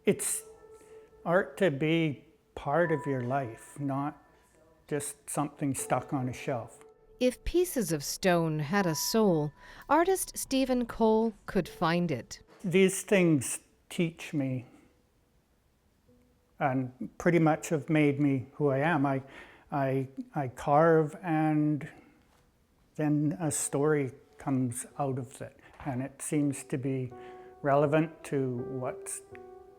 It's art to be part of your life, not just something stuck on a shelf. If pieces of stone had a soul, artist Stephen Cole could find it. These things teach me and pretty much have made me who I am. I carve, and then a story comes out of it, and it seems to be relevant to what's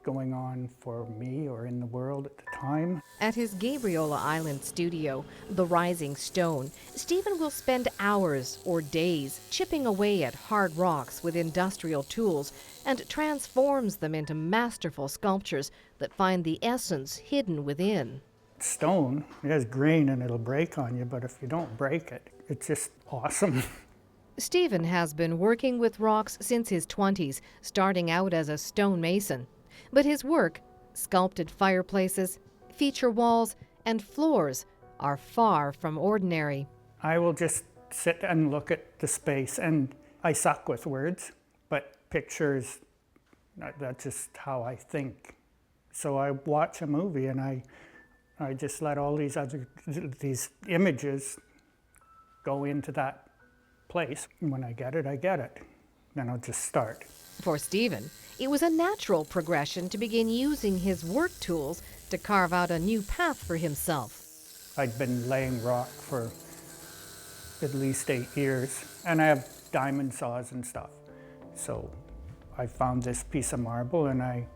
going on for me or in the world at the time. At his Gabriola Island studio, The Rising Stone, Stephen will spend hours or days chipping away at hard rocks with industrial tools and transforms them into masterful sculptures that find the essence hidden within. Stone, it has grain and it'll break on you, but if you don't break it, it's just awesome. Stephen has been working with rocks since his 20s, starting out as a stonemason. But his work, sculpted fireplaces, feature walls, and floors, are far from ordinary. I will just sit and look at the space, and I suck with words, but pictures, that's just how I think. So I watch a movie and I just let all these images go into that place. And when I get it, I get it. Then I'll just start. For Stephen, it was a natural progression to begin using his work tools to carve out a new path for himself. I'd been laying rock for at least 8 years, and I have diamond saws and stuff. So I found this piece of marble, and I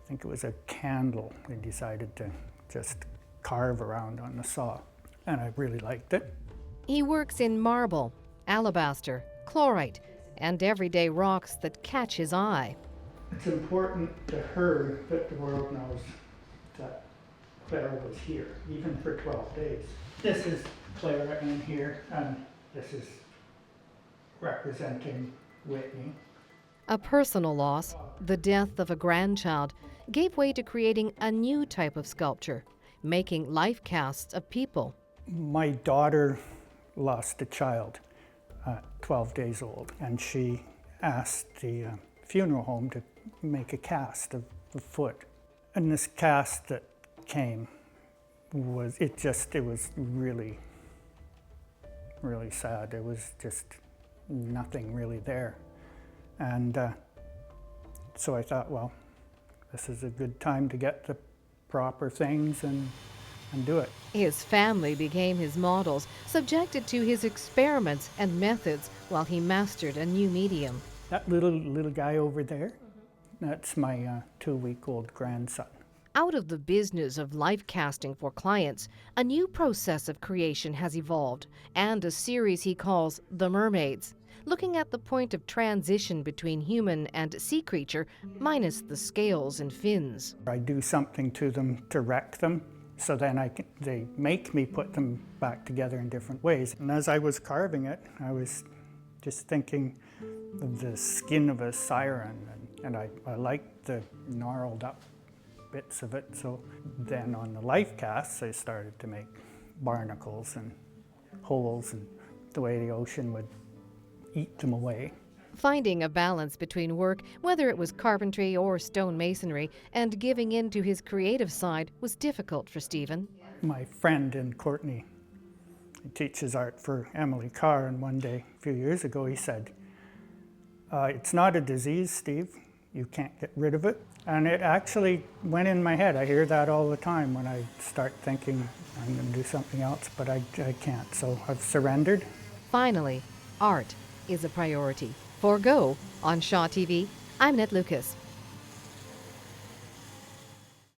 think it was a candle. I decided to just carve around on the saw, and I really liked it. He works in marble, alabaster, chlorite, and everyday rocks that catch his eye. It's important to her that the world knows that Clara was here, even for 12 days. This is Clara in here, and this is representing Whitney. A personal loss, the death of a grandchild, gave way to creating a new type of sculpture, making life casts of people. My daughter lost a child at 12 days old, and she asked the funeral home to make a cast of the foot. And this cast that came was really, really sad. There was just nothing really there. And so I thought, well, this is a good time to get the proper things and do it. His family became his models, subjected to his experiments and methods while he mastered a new medium. That little guy over there, that's my 2-week-old grandson. Out of the business of life casting for clients, a new process of creation has evolved, and a series he calls The Mermaids, looking at the point of transition between human and sea creature, minus the scales and fins. I do something to them to wreck them, so then they make me put them back together in different ways. And as I was carving it, I was just thinking of the skin of a siren, and I liked the gnarled up bits of it. So then on the life casts, I started to make barnacles and holes and the way the ocean would eat them away. Finding a balance between work, whether it was carpentry or stonemasonry, and giving in to his creative side was difficult for Stephen. My friend in Courtney, he teaches art for Emily Carr, and one day, a few years ago, he said, it's not a disease, Steve. You can't get rid of it. And it actually went in my head. I hear that all the time when I start thinking I'm going to do something else, but I can't. So I've surrendered. Finally, art is a priority. For Go on Shaw TV, I'm Annette Lucas.